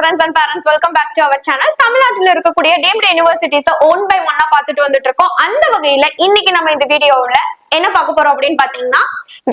students and parents, welcome back to our channel. தமிழ்நாட்டில் இருக்கக்கூடிய deemed universities one by ஒன்னா பார்த்துட்டு வந்துட்டு இருக்கோம். அந்த வகையில இன்னைக்கு நம்ம இந்த வீடியோவுல என்ன பார்க்க போறோம் அப்படின்னு பாத்தீங்கன்னா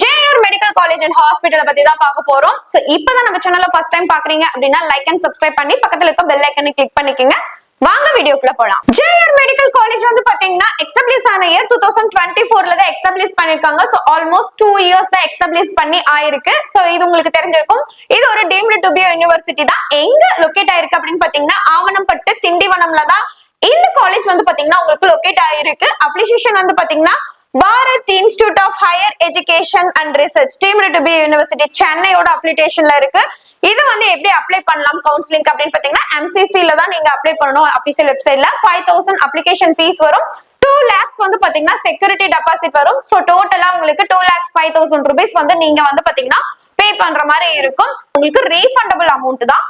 JR மெடிக்கல் காலேஜ் அண்ட் ஹாஸ்பிட்டலை பத்தி தான் பார்க்க போறோம். சோ இப்பதான் நம்ம சேனலை ஃபர்ஸ்ட் டைம் பாக்குறீங்க அப்படின்னா லைக் அண்ட் சப்ஸ்கிரைப் பண்ணி பக்கத்துல இருக்க பெல் ஐக்கனை கிளிக் பண்ணிக்கோங்க. வாங்க வீடியோக்குள்ள போலாம். JR மெடிக்கல் காலேஜ் வந்து பாத்தீங்கன்னா எஸ்டாப்லிஷ் ஆன இயர் 2024ல தான் எஸ்டாப்லிஷ் பண்ணிருக்காங்க. சோ ஆல்மோஸ்ட் 2 இயர்ஸ் தான் எஸ்டாப்லிஷ் பண்ணி ஆயிருக்கு. சோ இது உங்களுக்கு தெரிஞ்சிருக்கும். இது ஒரு டீம்டு டு பி யூனிவர்சிட்டி தான். எங்க லொகேட் ஆயிருக்கு அப்படின்னு பாத்தீங்கன்னா ஆவணம்பட்டு திண்டிவனம்ல தான் இந்த காலேஜ் வந்து பாத்தீங்கன்னா உங்களுக்கு லொகேட் ஆயிருக்கு. அப்ளிகேஷன் வந்து பாத்தீங்கன்னா Bharat institute of higher education and research deemed to be university சென்னையோட அப்ளிகேஷன்ல இருக்கு. இது வந்து எப்படி அப்ளை பண்ணலாம் கவுன்சிலிங் அப்படின்னு பாத்தீங்கன்னா MCC-ல தான் நீங்க அப்ளை பண்ணணும். அபிஷியல் வெப்சைட்ல 5000 அப்ளிகேஷன் ஃபீஸ் வரும். 2 lakhs வந்து பாத்தீங்கன்னா செக்யூரிட்டி டெபாசிட் வரும். சோ டோட்டலா உங்களுக்கு 2,05,000 rupees வந்து நீங்க வந்து பாத்தீங்கன்னா பே பண்ற மாதிரி இருக்கும். உங்களுக்கு ரீஃபண்டபிள் அமௌண்ட் தான்.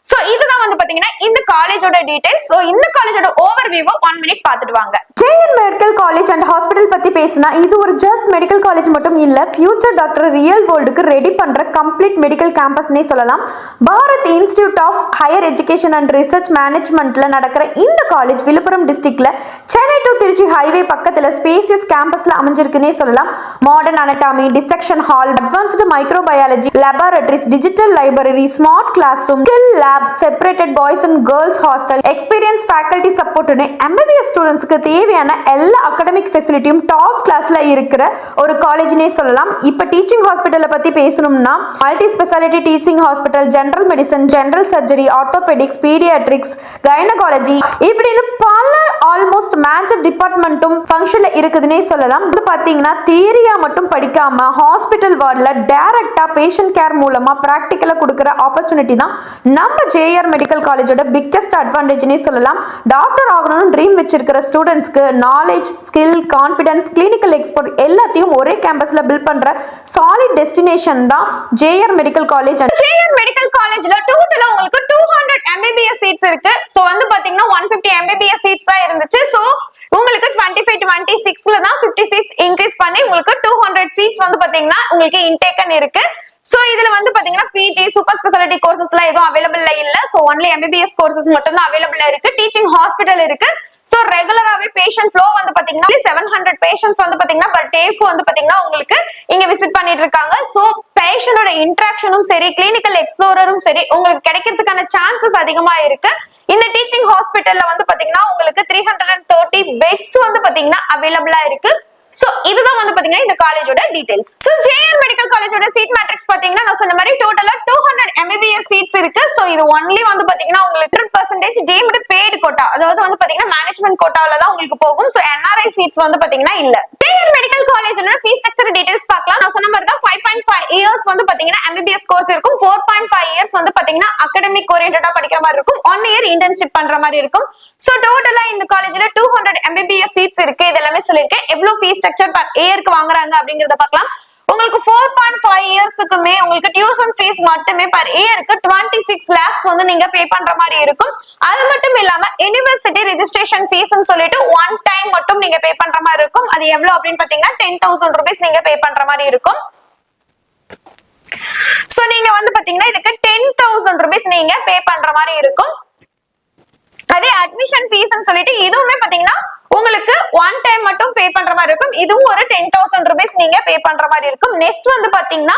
சோ இதுதான் வந்து பாத்தீங்கன்னா இந்த காலேஜோட டீடைல்ஸ். சோ இந்த காலேஜோட ஓவர்வியூ 1 minute பாத்துட்டு வாங்க. JR medical college and hospital பத்தி பேசினா இது ஒரு ஜஸ்ட் மெடிக்கல் காலேஜ் மட்டும் இல்ல, ஃபியூச்சர் டாக்டர் ரியல் வேர்ல்டுக்கு ரெடி பண்ற கம்ப்ளீட் மெடிக்கல் கேம்பஸ்னே சொல்லலாம். Bharat institute of higher education and research மேனேஜ்மெண்ட்ல நடக்கிற இந்த காலேஜ் விழுப்புரம் டிஸ்ட்ரிக்ட்ல சென்னை டு திருச்சி ஹைவே பக்கத்துல ஸ்பேசியஸ் கேம்பஸ்ல அமைஞ்சிருக்குன்னே சொல்லலாம். Modern anatomy, dissection hall, advanced microbiology laboratories, digital library, smart class room, skill lab, separated boys and girls hostel, experience faculty சப்போர்ட்னு MBBS ஸ்டூடெண்ட்ஸ்க்கு தேவையான எல்லா அகாடமிக் ஃபெசிலிட்டியும் டாப் கிளாஸ்ல இருக்கிற ஒரு காலேஜ்னே சொல்லலாம். இப்ப டீச்சிங் ஹாஸ்பிட்டலை பத்தி பேசணும்னா multi speciality teaching hospital, general medicine, general surgery, orthopaedics, paediatrics, gynaecology இப்படின்னு பல ஆல்மோஸ்ட் மேஜர் டிபார்ட்மெண்ட்டும் ஃபங்க்ஷன்ல இருக்குதுன்னே சொல்லலாம். இது பாத்தீங்கன்னா தியரியா மட்டும் படிக்காம ஹாஸ்பிட்டல் வார்டுல டைரக்டா பேஷண்ட் கேர் மூலமா பிராக்டிக்கலா கொடுக்கிற ஆப்பர்ச்சுனிட்டி தான் நம்ம JR மெடிக்கல் காலேஜோட பிக்கெஸ்ட் அட்வான்டேஜ்னே சொல்லலாம். டாக்டர் ஆகணும்னு ட்ரீம் வச்சிருக்கிற ஸ்டூடெண்ட்ஸ்க்கு knowledge, skill, confidence, clinical expert எல்லாத்தையும் ஒரே கேம்பஸ்ல பில்ட் பண்ற சாலிட் டெஸ்டினேஷன் தான் JR medical college. JR medical காலேஜ்ல டோட்டலா உங்களுக்கு 200 MBBS சீட்ஸ் இருக்கு. சோ வந்து பாத்தீங்கன்னா 150 MBBS சீட்ஸ் தான் இருந்துச்சு. சோ உங்களுக்கு 25-26ல தான் 50 சீட்ஸ் இன்க்ரீஸ் பண்ணி உங்களுக்கு 200 சீட்ஸ் வந்து பாத்தீங்கன்னா உங்களுக்கு இன்டேக்கன் இருக்கு. சோ இதுல வந்து பாத்தீங்கன்னா PG சூப்பர் ஸ்பெஷாலிட்டி கோர்சஸ் எல்லாம் எதுவும் அவைலபிள் இல்ல. சோ ஒன்லி MBBS கோர்சஸ் மட்டும் தான் அவைலபிள் இருக்கு. டீச்சிங் ஹாஸ்பிட்டல் இருக்கு. சோ ரெகுலராவே பேஷண்ட் ஃப்ளோ வந்து பாத்தீங்கன்னா 700 பேஷண்ட்ஸ் வந்து பாத்தீங்கன்னா பர் டேக்கு வந்து பாத்தீங்கன்னா உங்களுக்கு இங்க விசிட் பண்ணிட்டு இருக்காங்க. சோ பேஷண்டோட இன்டராக்ஷனும் சரி, கிளினிக்கல் எக்ஸ்ப்ளோரரும் சரி உங்களுக்கு கிடைக்கிறதுக்கான சான்சஸ் அதிகமா இருக்கு. இந்த டீச்சிங் ஹாஸ்பிட்டல்ல வந்து பாத்தீங்கன்னா உங்களுக்கு 330 பெட்ஸ் வந்து பாத்தீங்கன்னா அவைலபிளா இருக்கு. சோ இதுதான் வந்து பாத்தீங்கன்னா இந்த காலேஜோட டீடைல்ஸ். சோ JR மெடிக்கல் காலேஜோட சீட் மேட்ரிக்ஸ் பாத்தீங்கன்னா நான் சொன்ன மாதிரி டோட்டலா 200 MBBS சீட்ஸ் இருக்கு. சோ இது ஒன்லி வந்து பாத்தீங்கன்னா உங்களுக்கு 100% டீம்டு பெய்டு கோட்டா, அதாவது வந்து பாத்தீங்கன்னா மேனேஜ்மென்ட் கோட்டால தான் உங்களுக்கு போகும். சோ NRI சீட்ஸ் வந்து பாத்தீங்கன்னா இல்ல. JR மெடிக்கல் காலேஜோட ஃபீஸ் ஸ்ட்ரக்சர் டீடைல்ஸ் பார்க்கலாம். நான் சொன்ன மாதிரி தான் 5.5 இயர்ஸ் வந்து பாத்தீங்கன்னா MBBS கோர்ஸ் இருக்கும். 4.5 இயர்ஸ் வந்து பாத்தீங்கன்னா அகாடமிக் ஓரியன்டடா படிக்கிற மாதிரி இருக்கும். 1 இயர் இன்டர்ன்ஷிப் பண்ற மாதிரி இருக்கும். சோ டோட்டலா இந்த காலேஜ்ல 200 MBBS சீட்ஸ் இருக்கு. இதெல்லாமே சொல்லிருக்கேன். எவ்வளவு ஃபீஸ் ஸ்ட்ரக்சர் பர் இயருக்கு வாங்குறாங்க அப்படிங்கறத பார்க்கலாம். உங்களுக்கு 4.5 இயர்ஸ்க்குமே உங்களுக்கு டியூஷன் ஃபீஸ் மட்டுமே பர் இயருக்கு 26 lakhs வந்து நீங்க பே பண்ற மாதிரி இருக்கும். அது மட்டும் இல்லாம யுனிவர்சிட்டி ரெஜிஸ்ட்ரேஷன் ஃபீஸ்னு சொல்லிட்டு ஒன் டைம் மட்டும் நீங்க பே பண்ற மாதிரி இருக்கும். அது எவ்வளவு அப்படின்னு பாத்தீங்கன்னா 10,000 rupees நீங்க பே பண்ற மாதிரி இருக்கும். சோ நீங்க வந்து பாத்தீங்கன்னா இதுக்கு 10,000 rupees நீங்க பே பண்ற மாதிரி இருக்கும். அதே அட்மிஷன் ஃபீஸ்னு சொல்லிட்டு இதுவுமே பாத்தீங்கன்னா உங்களுக்கு ஒன் டைம் மட்டும் பே பண்ற மாதிரி இருக்கும். இதுவும் ஒரு 10,000 rupees நீங்க பே பண்ற மாதிரி இருக்கும். நெக்ஸ்ட் வந்து பாத்தீங்கன்னா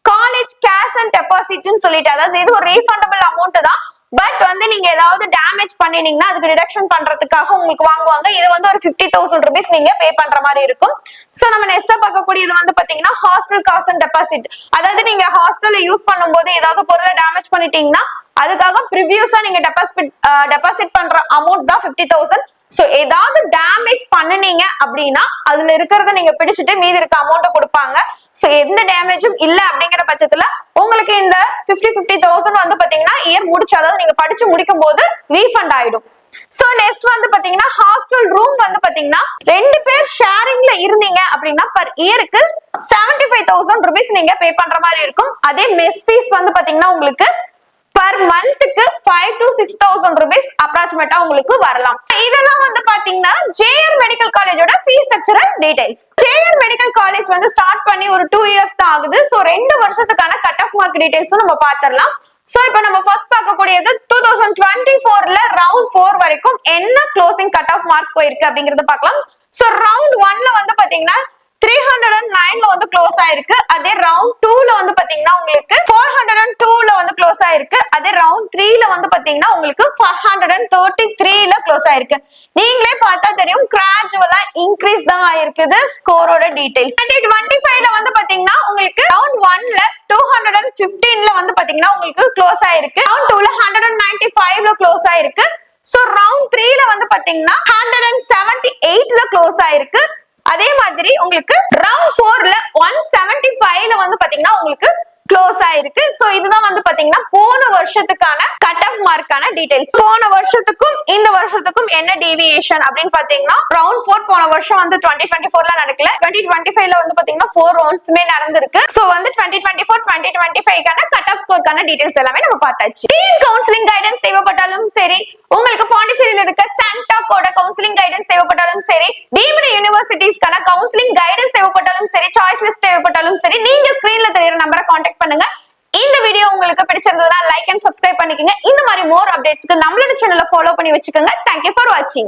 காலேஜ் கேஷ் அண்ட் டெபாசிட்னு சொல்லிட்டு, அதாவது இது ஒரு ரீஃபண்டபிள் அமௌண்ட் தான். பட் வந்து நீங்க ஏதாவது டேமேஜ் பண்ணினீங்கன்னா அதுக்கு டிடக்ஷன் பண்றதுக்காக உங்களுக்கு வாங்குவாங்க. இது வந்து ஒரு 50,000 rupees நீங்க பே பண்ற மாதிரி இருக்கும். சோ நம்ம நெக்ஸ்டா பார்க்கக்கூடியது வந்து பாத்தீங்கன்னா ஹாஸ்டல் காஸ்ட் அண்ட் டெபாசிட், அதாவது நீங்க ஹாஸ்டல்ல யூஸ் பண்ணும்போது ஏதாவது பொருளை டேமேஜ் பண்ணிட்டீங்கன்னா அதுக்காக ப்ரிவியூஸா நீங்க டெபாசிட் பண்ற அமௌண்ட் தான் 50,000. சோ ஏதாவது டேமேஜ் பண்ணுனீங்க அப்படின்னா அதுல இருக்கிறத நீங்க பிடிச்சிட்டு மீதி இருக்க அமௌண்ட்டை கொடுப்பாங்க. சோ எந்த டேமேஜும் இல்ல அப்படிங்கிற பட்சத்துல உங்களுக்கு இந்த 50,000 வந்து பாத்தீங்கன்னா இயர் முடிச்சு, அதாவது நீங்க படிச்சு முடிக்கும் போது ரீஃபண்ட் ஆயிடும். சோ நெக்ஸ்ட் வந்து பாத்தீங்கன்னா ஹாஸ்டல் ரூம் வந்து பாத்தீங்கன்னா 2 பேர் ஷேரிங்ல இருந்தீங்க அப்படின்னா பர் இயருக்கு 75,000 rupees நீங்க பே பண்ற மாதிரி இருக்கும். அதே மெஸ் ஃபீஸ் வந்து பாத்தீங்கன்னா உங்களுக்கு பர் மந்த்க்கு 5,000 to 6,000 rupees அப்ராக்சிமேட்டா உங்களுக்கு வரலாம். இதெல்லாம் வந்து பாத்தீங்கன்னா JR மெடிக்கல் காலேஜோட fees structure details. JR medical college வந்து ஸ்டார்ட் பண்ணி ஒரு 2 இயர்ஸ் தான் ஆகுது. சோ 2 வருஷத்துக்கான கட் ஆஃப் மார்க் டீடைல்ஸும் நம்ம பாத்திரலாம். சோ இப்போ நம்ம ஃபர்ஸ்ட் பார்க்கக்கூடியது 2024ல ரவுண்ட் 4 வரைக்கும் என்ன க்ளோசிங் கட் ஆஃப் மார்க் போயிருக்கு அப்படிங்கறத பார்க்கலாம். சோ ரவுண்ட் 1ல வந்து பாத்தீங்கன்னா 309ல வந்து க்ளோஸ் ஆயிருக்கு. அதே ரவுண்ட் 2ல வந்து பாத்தீங்கன்னா உங்களுக்கு 402ல வந்து க்ளோஸ் ஆயிருக்கு. அதே ரவுண்ட் 3ல வந்து பாத்தீங்கன்னா உங்களுக்கு 433ல க்ளோஸ் ஆயிருக்கு. நீங்களே பார்த்தா தெரியும் கிராஜுவலா இன்க்ரீஸ் தான் ஆயிருக்குது ஸ்கோரோட டீடைல்ஸ். 2025ல வந்து பாத்தீங்கன்னா உங்களுக்கு ரவுண்ட் 1ல 215ல வந்து பாத்தீங்கன்னா உங்களுக்கு க்ளோஸ் ஆயிருக்கு. ரவுண்ட் 2ல 195ல க்ளோஸ் ஆயிருக்கு. சோ ரவுண்ட் 3ல வந்து பாத்தீங்கன்னா 178ல க்ளோஸ் ஆயிருக்கு. அதே மாதிரி உங்களுக்கு ரவுண்ட் 4ல 175ல வந்து பாத்தீங்கன்னா உங்களுக்கு க்ளோஸ் ஆயிருக்கு. சோ இதுதான் வந்து பாத்தீங்கன்னா போன வருஷத்துக்கான கட் ஆஃப் மார்க்கான டீடைல்ஸ். போன வருஷத்துக்கும் இந்த வருஷத்துக்கும் என்ன டீவியேஷன் அப்படின்னு பாத்தீங்கன்னா ரவுண்ட் 4 போன வருஷம் வந்து 2024ல நடக்கல. 2025ல வந்து பாத்தீங்கன்னா 4 ரவுண்ட்ஸ்மே நடந்திருக்கு. சோ வந்து 2024 2025க்கான கட் ஆஃப் ஸ்கோர்க்கான டீடைல்ஸ் எல்லாமே நம்ம பார்த்தாச்சு. டீம் கவுன்சிலிங் கைடன்ஸ் தேவைப்பட்டாலும் சரி, உங்களுக்கு பாண்டிச்சேரியில இருக்க சாண்டாக்கோட கவுன்சிலிங் கைடன்ஸ் தேவைப்பட்டாலும் சரி, டீம்டு யூனிவர்சிட்டிஸ்க்கான கவுன்சிலிங் கைடன்ஸ் தேவைப்பட்டாலும் சரி, சாய்ஸ் லிஸ்ட் தேவைப்பட்டாலும் சரி, நீங்க ஸ்கிரீன்ல தெரியுற நம்பரை கான்டாக்ட் பண்ணுங்க. இந்த வீடியோ உங்களுக்கு பிடிச்சிருந்ததுன்னா லைக் அண்ட் சப்ஸ்கிரைப் பண்ணிக்கங்க. இந்த மாதிரி மோர் அப்டேட்ஸ்க்கு நம்மளோட சேனலை ஃபாலோ பண்ணி வச்சுக்கோங்க. Thank you for watching.